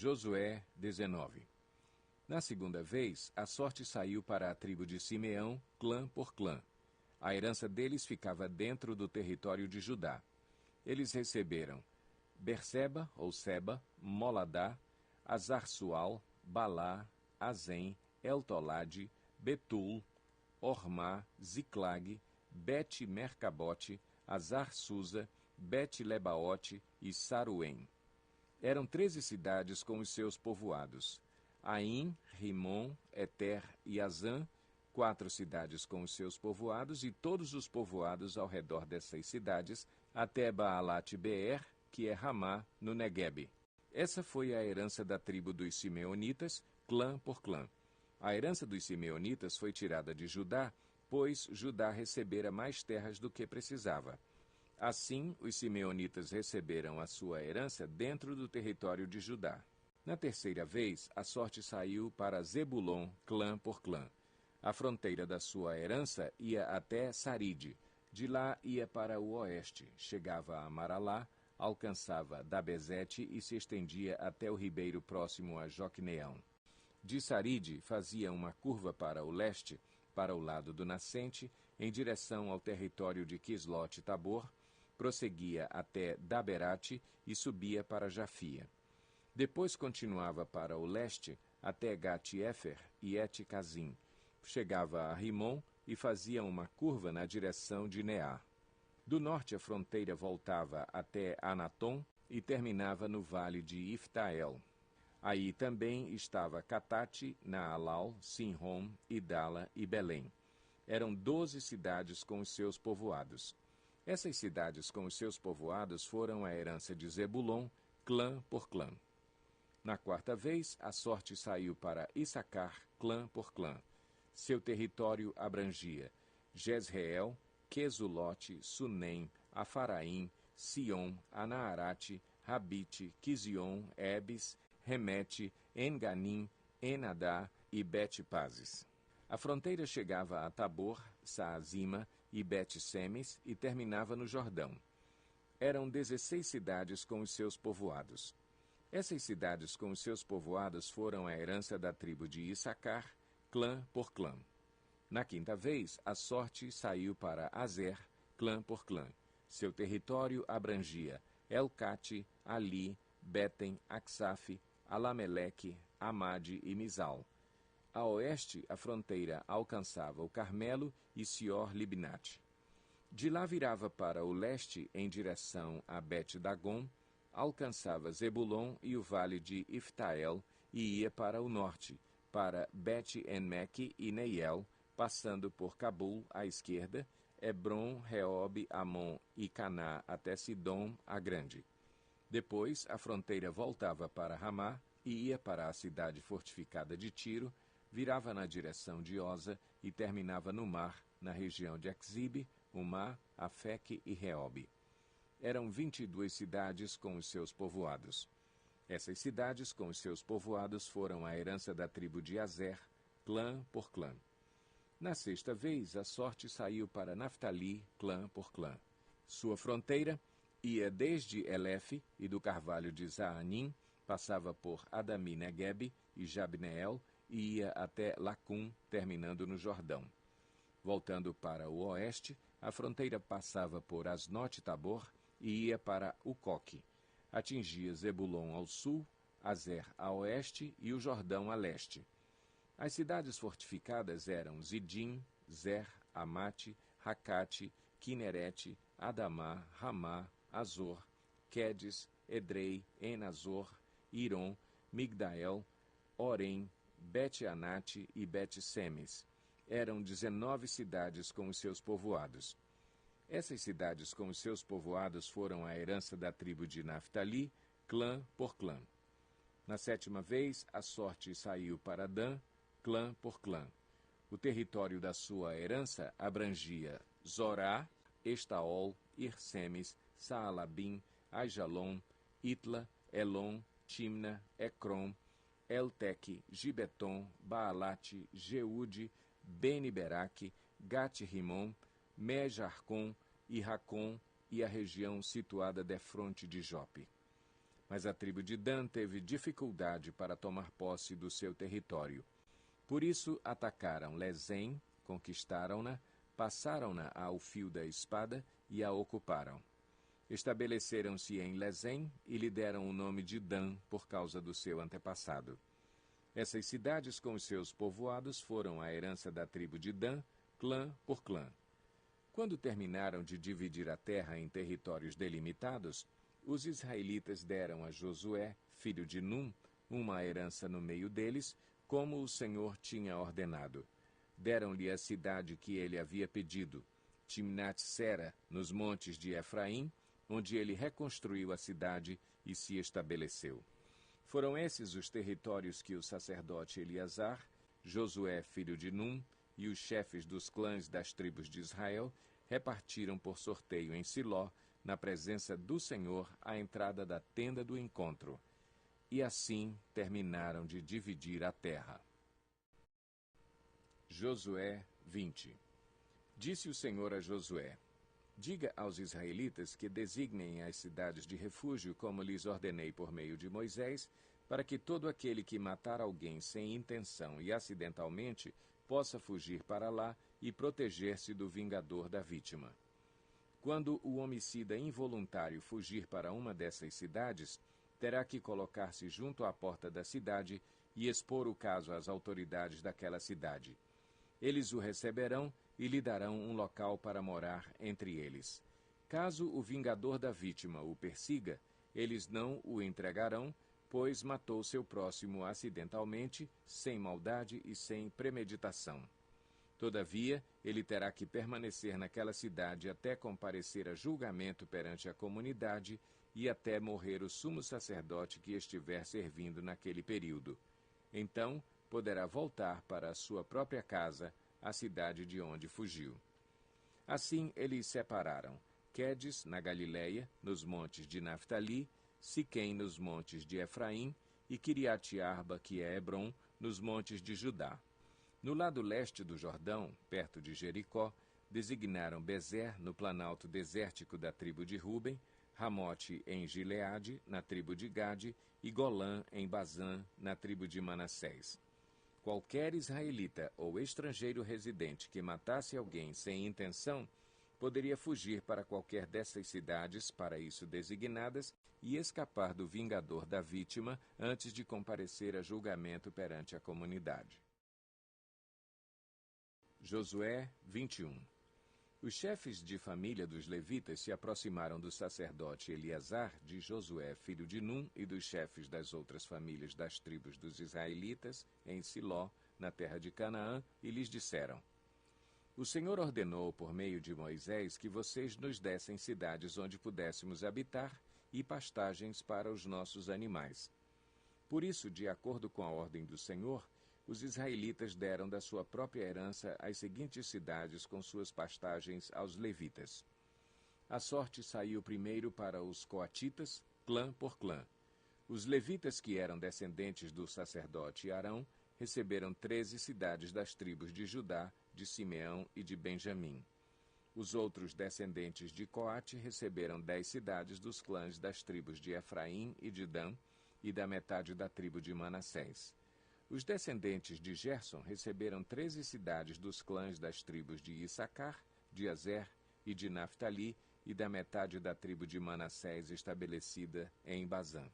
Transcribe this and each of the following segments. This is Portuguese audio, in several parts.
Josué 19. Na segunda vez, a sorte saiu para a tribo de Simeão, clã por clã. A herança deles ficava dentro do território de Judá. Eles receberam Berseba, ou Seba, Moladá, Azar-Sual, Balá, Azem, Eltolade, Betul, Ormá, Ziclag, Bet-Mercabote, Azar-Susa, Bet-Lebaote e Saruém. Eram 13 cidades com os seus povoados. Aim, Rimon, Eter e Azã, 4 cidades com os seus povoados e todos os povoados ao redor dessas cidades, até Baalat-Beer, que é Ramá, no Neguebe. Essa foi a herança da tribo dos Simeonitas, clã por clã. A herança dos Simeonitas foi tirada de Judá, pois Judá recebera mais terras do que precisava. Assim, os Simeonitas receberam a sua herança dentro do território de Judá. Na terceira vez, a sorte saiu para Zebulon, clã por clã. A fronteira da sua herança ia até Saride. De lá ia para o oeste, chegava a Maralá, alcançava Dabezete e se estendia até o ribeiro próximo a Joquneão. De Saride fazia uma curva para o leste, para o lado do nascente, em direção ao território de Quislote-Tabor, prosseguia até Daberate e subia para Jafia. Depois continuava para o leste até Gat-Efer e Et-Cazim. Chegava a Rimon e fazia uma curva na direção de Neá. Do norte a fronteira voltava até Anatom e terminava no vale de Iftael. Aí também estava Catate, Naalal, Sinrom, Idala e Belém. Eram 12 cidades com os seus povoados. Essas cidades com os seus povoados foram a herança de Zebulon, clã por clã. Na quarta vez, a sorte saiu para Issacar, clã por clã. Seu território abrangia Jezreel, Quesulote, Sunem, Afaraim, Sion, Anaarate, Rabite, Quizion, Ebes, Remete, Enganim, Enadá e Bet-Pazes. A fronteira chegava a Tabor, Saazima e Bet-Semes e terminava no Jordão. Eram 16 cidades com os seus povoados. Essas cidades com os seus povoados foram a herança da tribo de Issacar, clã por clã. Na quinta vez, a sorte saiu para Azer, clã por clã. Seu território abrangia Elcate, Ali, Beten, Aksaf, Alameleque, Amade e Mizal. A oeste, a fronteira alcançava o Carmelo e Sior-Libnate. De lá virava para o leste, em direção a Bet-Dagon, alcançava Zebulon e o vale de Iftael e ia para o norte, para Bet-Enmeque e Neiel, passando por Cabul à esquerda, Hebron, Reob, Amon e Caná até Sidom, a Grande. Depois, a fronteira voltava para Ramá e ia para a cidade fortificada de Tiro, virava na direção de Oza e terminava no mar, na região de Axibe, Umá, Afeque e Reob. Eram 22 cidades com os seus povoados. Essas cidades com os seus povoados foram a herança da tribo de Azer, clã por clã. Na sexta vez, a sorte saiu para Naftali, clã por clã. Sua fronteira ia desde Elefe e do carvalho de Zaanim, passava por Adami-Neguebe e Jabneel e ia até Lacum, terminando no Jordão. Voltando para o oeste, a fronteira passava por Asnote-Tabor e ia para Ucoque. Atingia Zebulon ao sul, Azer a oeste e o Jordão a leste. As cidades fortificadas eram Zidim, Zer, Amate, Racate, Quinerete, Adamá, Ramá, Azor, Quedes, Edrei, Enazor, Iron, Migdael, Orem, Bet-Anate e Bet-Semes. Eram 19 cidades com os seus povoados. Essas cidades com os seus povoados foram a herança da tribo de Naftali, clã por clã. Na sétima vez, a sorte saiu para Dan, clã por clã. O território da sua herança abrangia Zorá, Estaol, Irsemes, Saalabim, Aijalon, Itla, Elon, Timna, Ecrom, Elteque, Gibeton, Baalate, Jeude, Beni-Beraque, Gat-Rimon, Mejarcom e Racom e a região situada defronte de Jope. Mas a tribo de Dan teve dificuldade para tomar posse do seu território. Por isso atacaram Lezém, conquistaram-na, passaram-na ao fio da espada e a ocuparam. Estabeleceram-se em Lezém e lhe deram o nome de Dan por causa do seu antepassado. Essas cidades com os seus povoados foram a herança da tribo de Dan, clã por clã. Quando terminaram de dividir a terra em territórios delimitados, os israelitas deram a Josué, filho de Num, uma herança no meio deles, como o Senhor tinha ordenado. Deram-lhe a cidade que ele havia pedido, Timnat-Sera, nos montes de Efraim, onde ele reconstruiu a cidade e se estabeleceu. Foram esses os territórios que o sacerdote Eleazar, Josué, filho de Num, e os chefes dos clãs das tribos de Israel repartiram por sorteio em Siló, na presença do Senhor, à entrada da tenda do encontro. E assim terminaram de dividir a terra. Josué 20. Disse o Senhor a Josué: diga aos israelitas que designem as cidades de refúgio, como lhes ordenei por meio de Moisés, para que todo aquele que matar alguém sem intenção e acidentalmente possa fugir para lá e proteger-se do vingador da vítima. Quando o homicida involuntário fugir para uma dessas cidades, terá que colocar-se junto à porta da cidade e expor o caso às autoridades daquela cidade. Eles o receberão e lhe darão um local para morar entre eles. Caso o vingador da vítima o persiga, eles não o entregarão, pois matou seu próximo acidentalmente, sem maldade e sem premeditação. Todavia, ele terá que permanecer naquela cidade até comparecer a julgamento perante a comunidade e até morrer o sumo sacerdote que estiver servindo naquele período. Então, poderá voltar para a sua própria casa, a cidade de onde fugiu. Assim eles separaram Quedes, na Galiléia, nos montes de Naftali, Siquém, nos montes de Efraim, e Quiriate-Arba, que é Hebrom, nos montes de Judá. No lado leste do Jordão, perto de Jericó, designaram Bezer, no planalto desértico da tribo de Ruben, Ramote em Gileade, na tribo de Gade, e Golã em Bazã, na tribo de Manassés. Qualquer israelita ou estrangeiro residente que matasse alguém sem intenção poderia fugir para qualquer dessas cidades para isso designadas e escapar do vingador da vítima antes de comparecer a julgamento perante a comunidade. Josué 21. Os chefes de família dos levitas se aproximaram do sacerdote Eleazar, de Josué, filho de Num, e dos chefes das outras famílias das tribos dos israelitas, em Siló, na terra de Canaã, e lhes disseram: o Senhor ordenou por meio de Moisés que vocês nos dessem cidades onde pudéssemos habitar e pastagens para os nossos animais. Por isso, de acordo com a ordem do Senhor, os israelitas deram da sua própria herança as seguintes cidades com suas pastagens aos levitas. A sorte saiu primeiro para os coatitas, clã por clã. Os levitas, que eram descendentes do sacerdote Arão, receberam 13 cidades das tribos de Judá, de Simeão e de Benjamim. Os outros descendentes de Coate receberam 10 cidades dos clãs das tribos de Efraim e de Dan, e da metade da tribo de Manassés. Os descendentes de Gerson receberam 13 cidades dos clãs das tribos de Issacar, de Azer e de Naftali, e da metade da tribo de Manassés estabelecida em Bazã.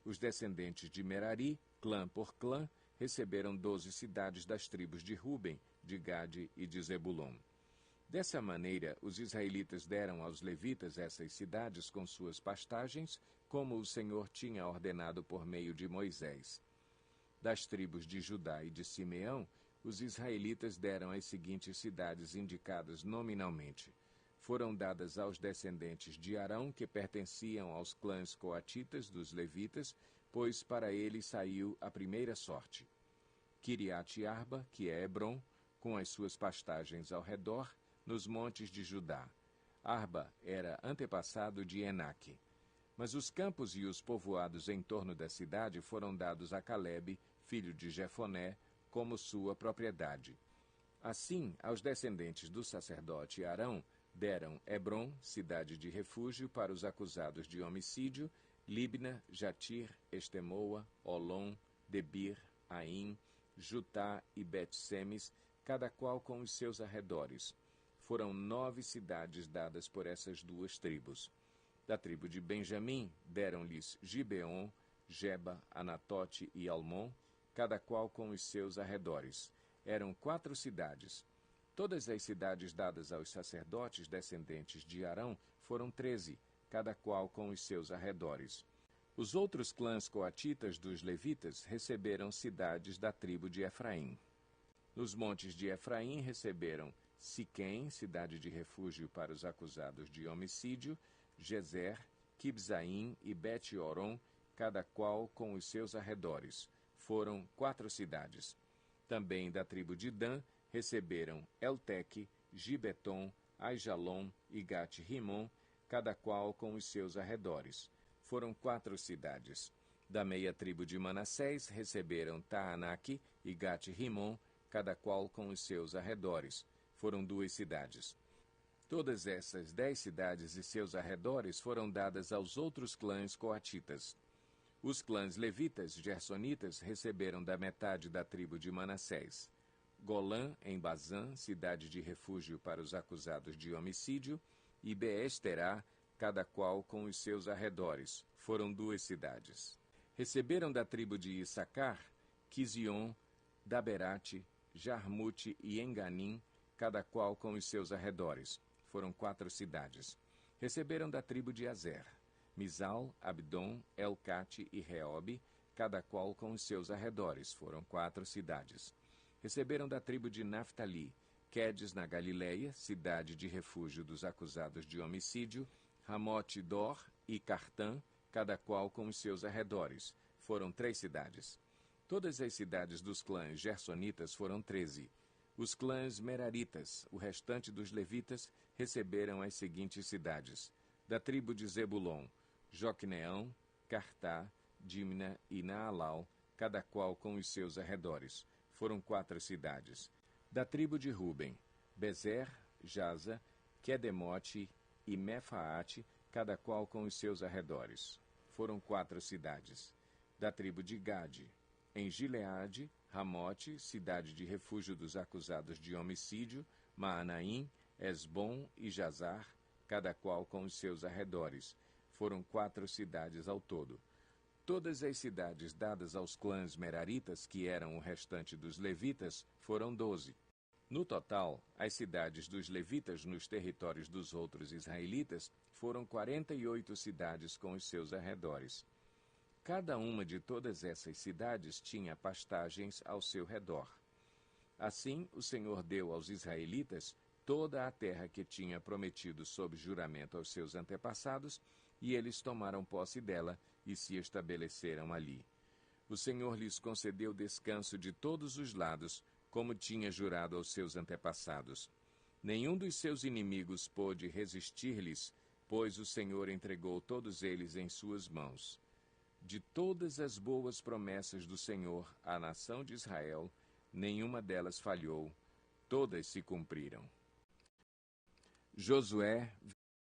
Os descendentes de Merari, clã por clã, receberam 12 cidades das tribos de Ruben, de Gade e de Zebulon. Dessa maneira, os israelitas deram aos levitas essas cidades com suas pastagens, como o Senhor tinha ordenado por meio de Moisés. Das tribos de Judá e de Simeão, os israelitas deram as seguintes cidades indicadas nominalmente. Foram dadas aos descendentes de Arão, que pertenciam aos clãs coatitas dos levitas, pois para eles saiu a primeira sorte. Quiriate-Arba, que é Hebrom, com as suas pastagens ao redor, nos montes de Judá. Arba era antepassado de Enaque. Mas os campos e os povoados em torno da cidade foram dados a Calebe, filho de Jefoné, como sua propriedade. Assim, aos descendentes do sacerdote Arão, deram Hebrom, cidade de refúgio para os acusados de homicídio, Libna, Jatir, Estemoa, Olom, Debir, Aim, Jutá e Bet-Semes, cada qual com os seus arredores. Foram 9 cidades dadas por essas duas tribos. Da tribo de Benjamim, deram-lhes Gibeon, Geba, Anatote e Almon, cada qual com os seus arredores. Eram 4 cidades. Todas as cidades dadas aos sacerdotes descendentes de Arão foram 13, cada qual com os seus arredores. Os outros clãs coatitas dos levitas receberam cidades da tribo de Efraim. Nos montes de Efraim receberam Siquém, cidade de refúgio para os acusados de homicídio, Gezer, Quibzaim e Bet-Oron, cada qual com os seus arredores. Foram 4 cidades. Também da tribo de Dan receberam Elteque, Gibeton, Aijalon e Gat-Rimon, cada qual com os seus arredores. Foram 4 cidades. Da meia tribo de Manassés receberam Taanaque e Gat-Rimon, cada qual com os seus arredores. Foram 2 cidades. Todas essas 10 cidades e seus arredores foram dadas aos outros clãs coatitas. Os clãs levitas, gersonitas, receberam da metade da tribo de Manassés Golã, em Bazã, cidade de refúgio para os acusados de homicídio, e Beesterá, cada qual com os seus arredores. Foram 2 cidades. Receberam da tribo de Issacar, Quizion, Daberate, Jarmute e Enganim, cada qual com os seus arredores. Foram 4 cidades. Receberam da tribo de Azer, Misal, Abdon, Elcate e Reobe, cada qual com os seus arredores. Foram 4 cidades. Receberam da tribo de Naftali, Quedes na Galileia, cidade de refúgio dos acusados de homicídio, Ramote-Dor e Cartã, cada qual com os seus arredores. Foram 3 cidades. Todas as cidades dos clãs gersonitas foram 13. Os clãs meraritas, o restante dos levitas, receberam as seguintes cidades. Da tribo de Zebulon, Joqueneão, Cartá, Dimna e Naalal, cada qual com os seus arredores. Foram 4 cidades. Da tribo de Ruben, Bezer, Jaza, Quedemote e Mefaate, cada qual com os seus arredores. Foram 4 cidades. Da tribo de Gade, em Gileade, Ramote, cidade de refúgio dos acusados de homicídio, Maanaim, Esbom e Jazar, cada qual com os seus arredores. Foram 4 cidades ao todo. Todas as cidades dadas aos clãs meraritas, que eram o restante dos levitas, foram 12. No total, as cidades dos levitas nos territórios dos outros israelitas foram 48 cidades com os seus arredores. Cada uma de todas essas cidades tinha pastagens ao seu redor. Assim, o Senhor deu aos israelitas toda a terra que tinha prometido sob juramento aos seus antepassados, e eles tomaram posse dela e se estabeleceram ali. O Senhor lhes concedeu descanso de todos os lados, como tinha jurado aos seus antepassados. Nenhum dos seus inimigos pôde resistir-lhes, pois o Senhor entregou todos eles em suas mãos. De todas as boas promessas do Senhor à nação de Israel, nenhuma delas falhou, todas se cumpriram. Josué